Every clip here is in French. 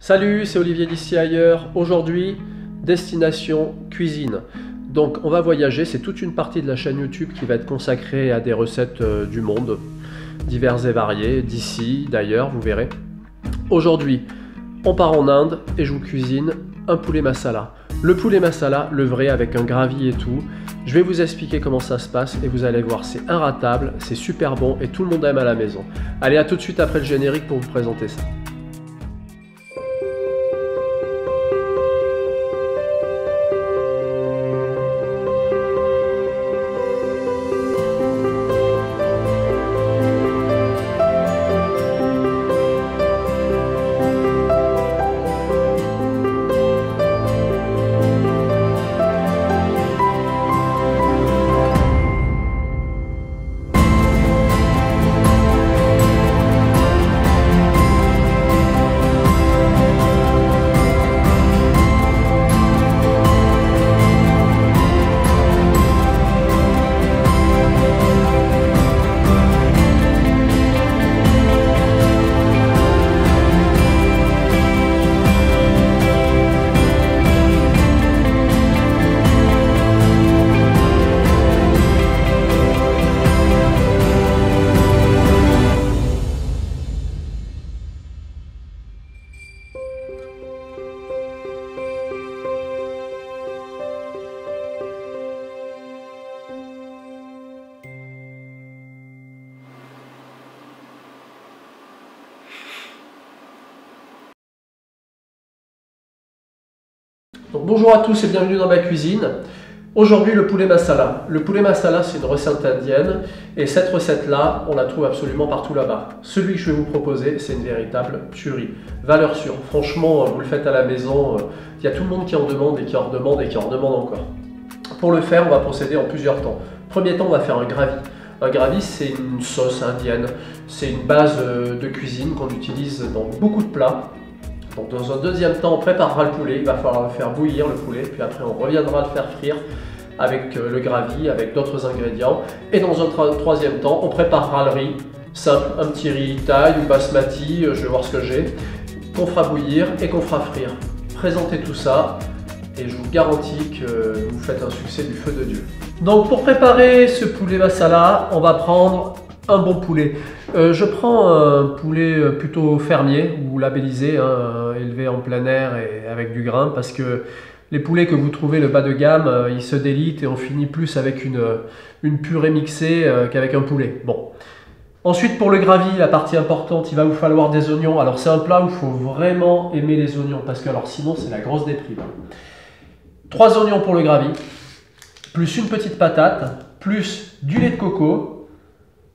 Salut, c'est Olivier d'ici ailleurs. Aujourd'hui, destination cuisine. Donc on va voyager, c'est toute une partie de la chaîne YouTube qui va être consacrée à des recettes du monde, diverses et variées, d'ici, d'ailleurs, vous verrez. Aujourd'hui, on part en Inde et je vous cuisine un poulet masala. Le poulet masala, le vrai avec un gravi et tout. Je vais vous expliquer comment ça se passe et vous allez voir, c'est inratable, c'est super bon et tout le monde aime à la maison. Allez, à tout de suite après le générique pour vous présenter ça. Donc, bonjour à tous et bienvenue dans ma cuisine. Aujourd'hui le poulet masala. Le poulet masala c'est une recette indienne et cette recette là on la trouve absolument partout là-bas. Celui que je vais vous proposer c'est une véritable tuerie. Valeur sûre, franchement vous le faites à la maison, il y a tout le monde qui en demande et qui en redemande et qui en redemande encore. Pour le faire on va procéder en plusieurs temps. Premier temps on va faire un gravi. Un gravi c'est une sauce indienne, c'est une base de cuisine qu'on utilise dans beaucoup de plats. Donc dans un deuxième temps, on préparera le poulet, il va falloir le faire bouillir le poulet, puis après on reviendra le faire frire avec le gravi, avec d'autres ingrédients. Et dans un troisième temps, on préparera le riz, simple, un petit riz thaï ou basmati, je vais voir ce que j'ai, qu'on fera bouillir et qu'on fera frire. Présentez tout ça et je vous garantis que vous faites un succès du feu de Dieu. Donc pour préparer ce poulet masala, on va prendre un bon poulet. Je prends un poulet plutôt fermier ou labellisé, élevé en plein air et avec du grain, parce que les poulets que vous trouvez le bas de gamme, ils se délitent et on finit plus avec une purée mixée qu'avec un poulet. Bon. Ensuite pour le gravi, la partie importante, il va vous falloir des oignons. Alors c'est un plat où il faut vraiment aimer les oignons, parce que alors sinon c'est la grosse déprime. 3 oignons pour le gravi, plus une petite patate, plus du lait de coco,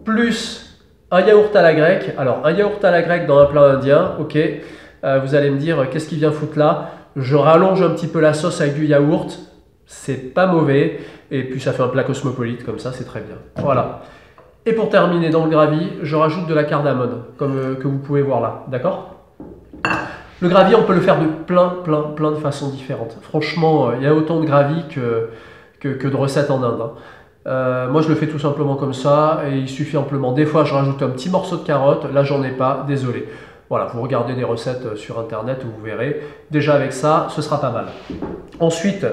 plus un yaourt à la grecque. Alors un yaourt à la grecque dans un plat indien, ok, vous allez me dire qu'est-ce qui vient foutre là? Je rallonge un petit peu la sauce avec du yaourt, c'est pas mauvais, et puis ça fait un plat cosmopolite comme ça, c'est très bien. Voilà. Et pour terminer dans le gravi, je rajoute de la cardamome, comme que vous pouvez voir là, d'accord? Le gravi, on peut le faire de plein de façons différentes. Franchement, il y a autant de gravi que de recettes en Inde. Moi je le fais tout simplement comme ça et il suffit amplement. Des fois je rajoute un petit morceau de carotte, là j'en ai pas, désolé. Voilà, vous regardez des recettes sur internet, vous verrez. Déjà avec ça, ce sera pas mal. Ensuite,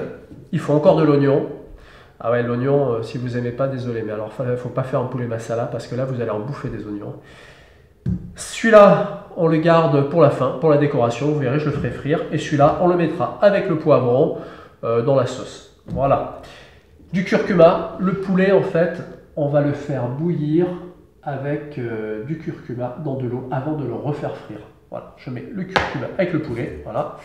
il faut encore de l'oignon. Ah ouais, l'oignon, si vous aimez pas, désolé. Mais alors, il ne faut pas faire un poulet masala parce que là, vous allez en bouffer des oignons. Celui-là, on le garde pour la fin, pour la décoration. Vous verrez, je le ferai frire. Et celui-là, on le mettra avec le poivron dans la sauce. Voilà. Du curcuma, le poulet en fait, on va le faire bouillir avec du curcuma dans de l'eau avant de le refaire frire. Voilà, je mets le curcuma avec le poulet, voilà.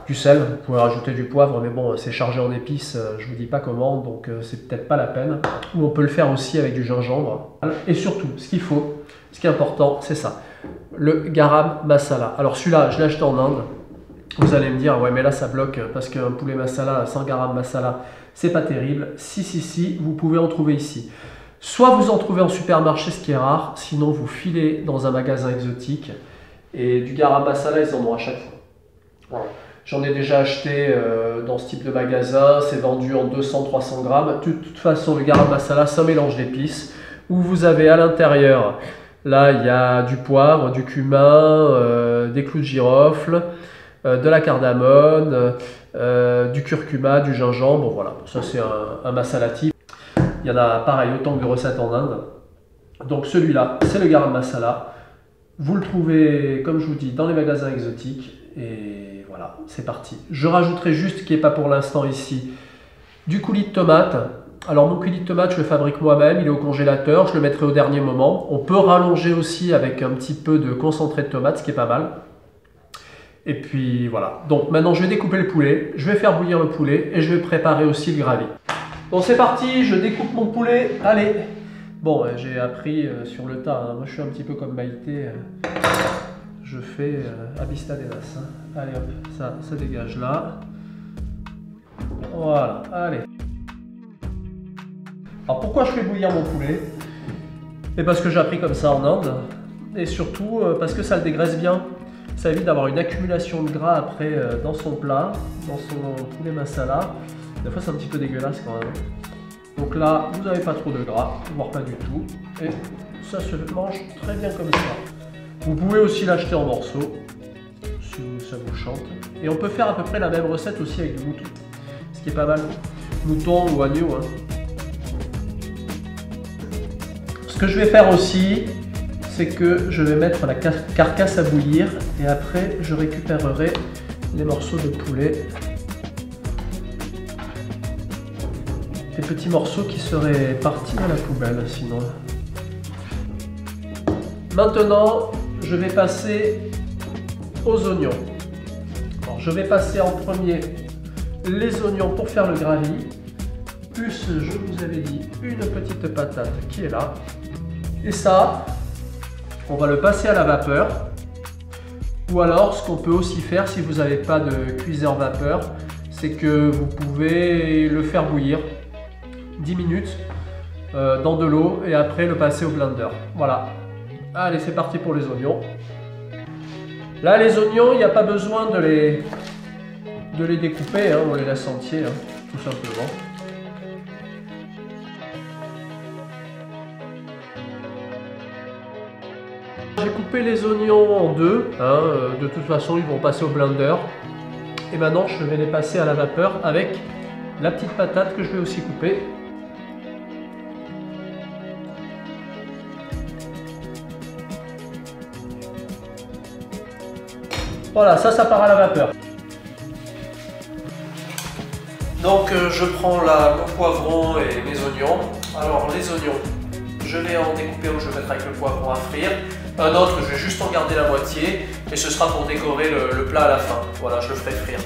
Du sel, vous pouvez rajouter du poivre, mais bon, c'est chargé en épices, je vous dis pas comment, donc c'est peut-être pas la peine. Ou on peut le faire aussi avec du gingembre. Et surtout, ce qu'il faut, ce qui est important, c'est ça, le garam masala. Alors celui-là, je l'ai acheté en Inde. Vous allez me dire, ouais mais là ça bloque parce qu'un poulet masala sans garam masala, c'est pas terrible. Si, vous pouvez en trouver ici. Soit vous en trouvez en supermarché, ce qui est rare, sinon vous filez dans un magasin exotique et du garam masala, ils en ont à chaque fois. Voilà. J'en ai déjà acheté dans ce type de magasin, c'est vendu en 200-300 grammes. De toute façon, le garam masala, c'est un mélange d'épices où vous avez à l'intérieur, là il y a du poivre, du cumin, des clous de girofle, de la cardamone, du curcuma, du gingembre. Voilà, ça c'est un masala type. Il y en a pareil autant de recettes en Inde. Donc celui-là, c'est le garam masala. Vous le trouvez, comme je vous dis, dans les magasins exotiques. Et voilà, c'est parti. Je rajouterai juste, qui n'est pas pour l'instant ici, du coulis de tomate. Alors mon coulis de tomate, je le fabrique moi-même, il est au congélateur, je le mettrai au dernier moment. On peut rallonger aussi avec un petit peu de concentré de tomate, ce qui est pas mal. Et puis voilà. Donc maintenant je vais découper le poulet, je vais faire bouillir le poulet et je vais préparer aussi le gravy. Bon c'est parti, je découpe mon poulet, allez. Bon, j'ai appris sur le tas, hein. Moi je suis un petit peu comme Maïté, je fais à vista des nas. Hein. Allez hop, ça dégage là. Voilà, allez. Alors pourquoi je fais bouillir mon poulet? Et parce que j'ai appris comme ça en Inde, et surtout parce que ça le dégraisse bien. Ça évite d'avoir une accumulation de gras après dans son plat, dans son poulet masala. Des fois c'est un petit peu dégueulasse quand même. Donc là, vous n'avez pas trop de gras, voire pas du tout. Et ça se mange très bien comme ça. Vous pouvez aussi l'acheter en morceaux, si ça vous chante. Et on peut faire à peu près la même recette aussi avec du mouton. Ce qui est pas mal. Mouton ou agneau. Hein. Ce que je vais faire aussi, c'est que je vais mettre la carcasse à bouillir et après je récupérerai les morceaux de poulet. Des petits morceaux qui seraient partis à la poubelle sinon. Maintenant, je vais passer aux oignons. Alors, je vais passer en premier les oignons pour faire le gravy, plus je vous avais dit une petite patate qui est là. Et ça, on va le passer à la vapeur. Ou alors, ce qu'on peut aussi faire si vous n'avez pas de cuiseur vapeur, c'est que vous pouvez le faire bouillir 10 minutes dans de l'eau et après le passer au blender. Voilà. Allez, c'est parti pour les oignons. Là, les oignons, il n'y a pas besoin de les découper, hein, on les laisse entiers, hein, tout simplement. J'ai coupé les oignons en deux, hein, de toute façon ils vont passer au blender. Et maintenant je vais les passer à la vapeur avec la petite patate que je vais aussi couper. Voilà, ça part à la vapeur. Donc je prends mon poivron et mes oignons. Alors les oignons, je vais en découper ou je vais mettre avec le poivron à frire. Un autre, je vais juste en garder la moitié et ce sera pour décorer le plat à la fin. Voilà, je le ferai frire.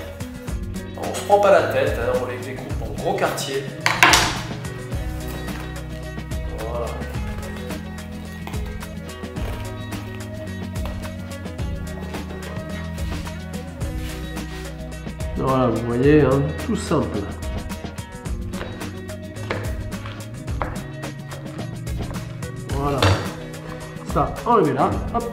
On ne se prend pas la tête, hein, on les découpe en gros quartiers. Voilà. Voilà, vous voyez, hein, tout simple. Voilà. Ça, enlevez là, hop.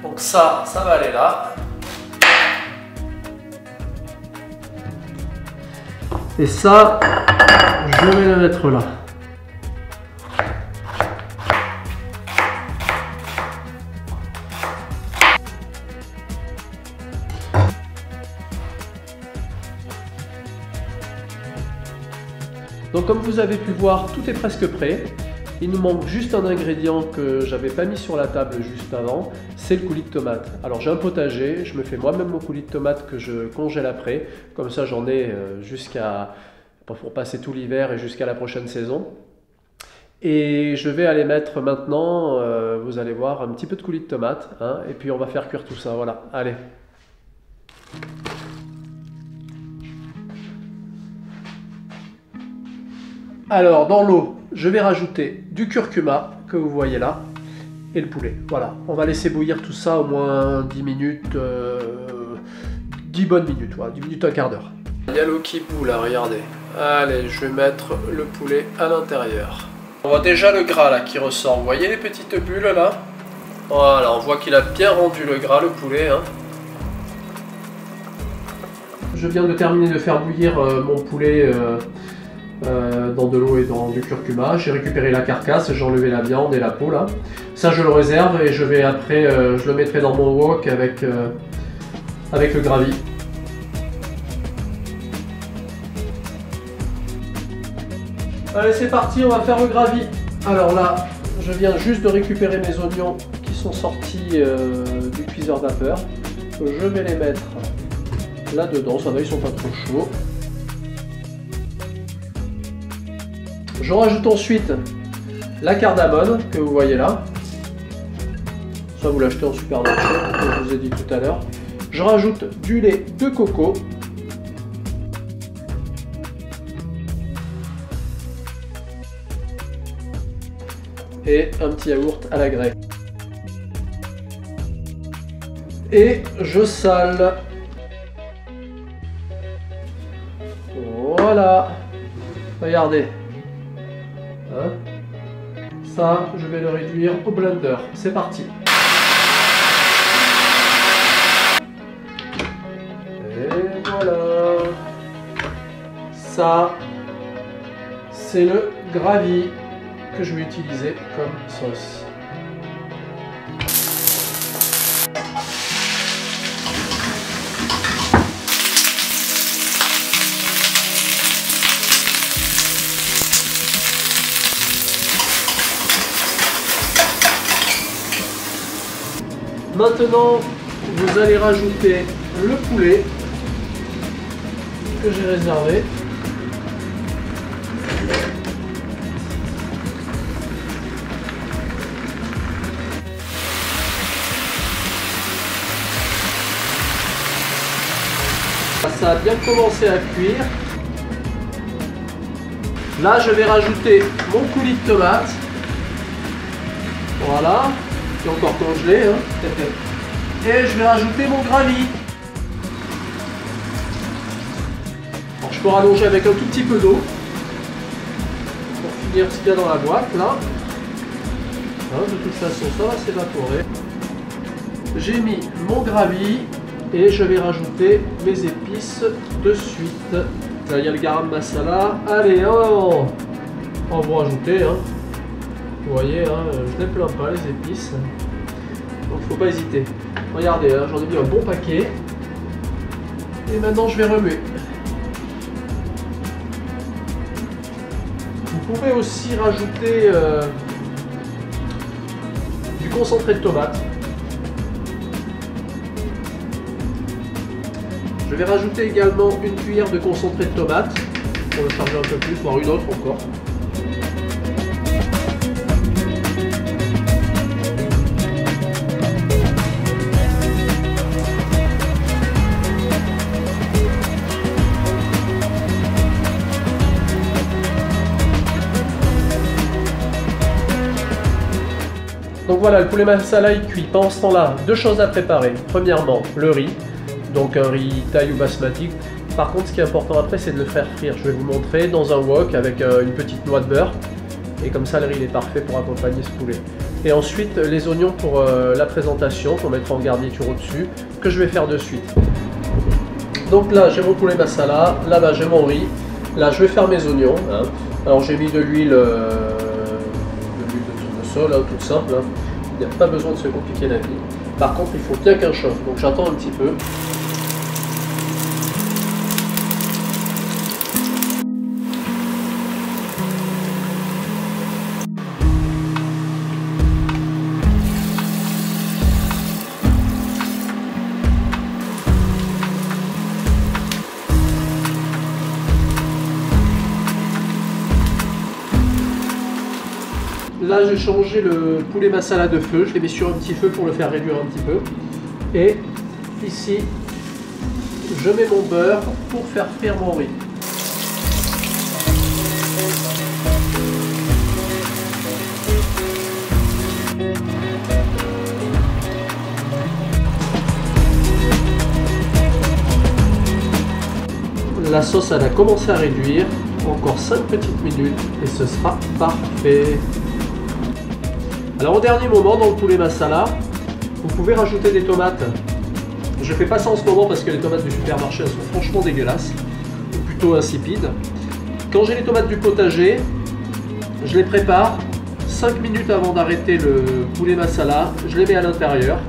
Donc ça va aller là. Et ça, je vais le mettre là. Donc comme vous avez pu voir, tout est presque prêt. Il nous manque juste un ingrédient que j'avais pas mis sur la table juste avant, c'est le coulis de tomate. Alors j'ai un potager, je me fais moi-même mon coulis de tomate que je congèle après. Comme ça j'en ai pour passer tout l'hiver et jusqu'à la prochaine saison. Et je vais aller mettre maintenant, vous allez voir, un petit peu de coulis de tomate. Hein, et puis on va faire cuire tout ça, voilà. Allez. Alors, dans l'eau, je vais rajouter du curcuma, que vous voyez là, et le poulet. Voilà, on va laisser bouillir tout ça au moins 10 minutes, 10 bonnes minutes, voilà, 10 minutes, un quart d'heure. Il y a l'eau qui bout là, regardez. Allez, je vais mettre le poulet à l'intérieur. On voit déjà le gras là qui ressort, vous voyez les petites bulles là? Voilà, on voit qu'il a bien rendu le gras, le poulet. Hein. Je viens de terminer de faire bouillir mon poulet dans de l'eau et dans du curcuma. J'ai récupéré la carcasse, j'ai enlevé la viande et la peau là. Ça je le réserve et je vais après, je le mettrai dans mon wok avec le gravi. Allez c'est parti, on va faire le gravi. Alors là, je viens juste de récupérer mes oignons qui sont sortis du cuiseur vapeur. Je vais les mettre là-dedans, ça va, ils sont pas trop chauds. Je rajoute ensuite la cardamone que vous voyez là. Ça vous l'achetez en supermarché, comme je vous ai dit tout à l'heure. Je rajoute du lait de coco. Et un petit yaourt à la grecque. Et je sale. Voilà. Regardez. Hein? Ça, je vais le réduire au blender. C'est parti. Et voilà. Ça, c'est le gravi que je vais utiliser comme sauce. Maintenant, vous allez rajouter le poulet que j'ai réservé. Ça a bien commencé à cuire. Là, je vais rajouter mon coulis de tomate. Voilà. C'est encore congelé. Hein. Et je vais rajouter mon gravi. Alors, je peux rallonger avec un tout petit peu d'eau. Pour finir ce qu'il y a dans la boîte, là. Hein, de toute façon, ça va s'évaporer. J'ai mis mon gravi. Et je vais rajouter mes épices de suite. Là, il y a le garam masala. Allez, on va vous rajouter. Hein. Vous voyez, hein, je ne les plains pas les épices. Donc il ne faut pas hésiter. Regardez, hein, j'en ai mis un bon paquet. Et maintenant je vais remuer. Vous pouvez aussi rajouter du concentré de tomate. Je vais rajouter également une cuillère de concentré de tomate pour le charger un peu plus, voire une autre encore. Donc voilà, le poulet masala il cuit. Pendant ce temps-là, deux choses à préparer. Premièrement, le riz. Donc un riz thaï ou basmati. Par contre, ce qui est important après, c'est de le faire frire. Je vais vous montrer dans un wok avec une petite noix de beurre. Et comme ça, le riz est parfait pour accompagner ce poulet. Et ensuite, les oignons pour la présentation, qu'on mettra en garniture au-dessus, que je vais faire de suite. Donc là, j'ai mon poulet masala. Là-bas, j'ai mon riz. Là, je vais faire mes oignons. Hein. Alors, j'ai mis de l'huile de tournesol, hein, toute simple. Hein. Il n'y a pas besoin de se compliquer la vie. Par contre, il faut bien qu'un chauffe. Donc, j'attends un petit peu. Là, j'ai changé le poulet masala de feu. Je l'ai mis sur un petit feu pour le faire réduire un petit peu. Et ici, je mets mon beurre pour faire frire mon riz. La sauce, elle a commencé à réduire. Encore 5 petites minutes et ce sera parfait. Alors au dernier moment dans le poulet masala, vous pouvez rajouter des tomates. Je ne fais pas ça en ce moment parce que les tomates du supermarché elles sont franchement dégueulasses, ou plutôt insipides. Quand j'ai les tomates du potager, je les prépare 5 minutes avant d'arrêter le poulet masala. Je les mets à l'intérieur,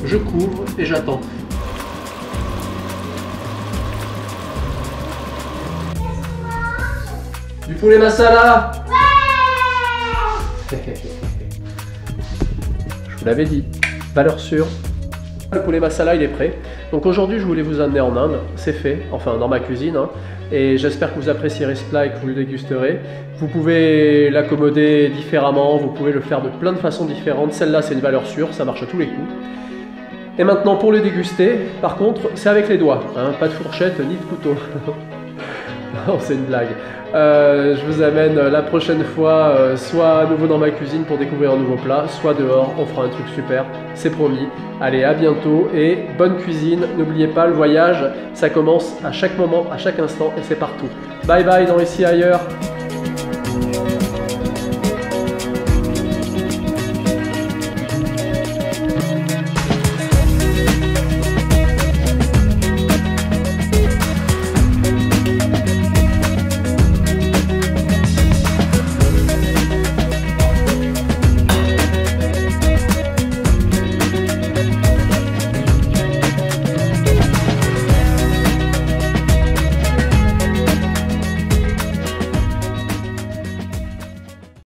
je couvre et j'attends. Du poulet masala? Ouais. Je vous l'avais dit, valeur sûre. Le poulet masala il est prêt. Donc aujourd'hui je voulais vous amener en Inde, c'est fait, enfin dans ma cuisine, hein. Et j'espère que vous apprécierez ce plat et que vous le dégusterez. Vous pouvez l'accommoder différemment, vous pouvez le faire de plein de façons différentes. Celle-là c'est une valeur sûre, ça marche à tous les coups. Et maintenant pour le déguster, par contre c'est avec les doigts, hein, pas de fourchette ni de couteau. Non, c'est une blague. Je vous amène la prochaine fois soit à nouveau dans ma cuisine pour découvrir un nouveau plat, soit dehors, on fera un truc super, c'est promis. Allez, à bientôt et bonne cuisine. N'oubliez pas, le voyage, ça commence à chaque moment, à chaque instant et c'est partout. Bye bye dans Ici Ailleurs.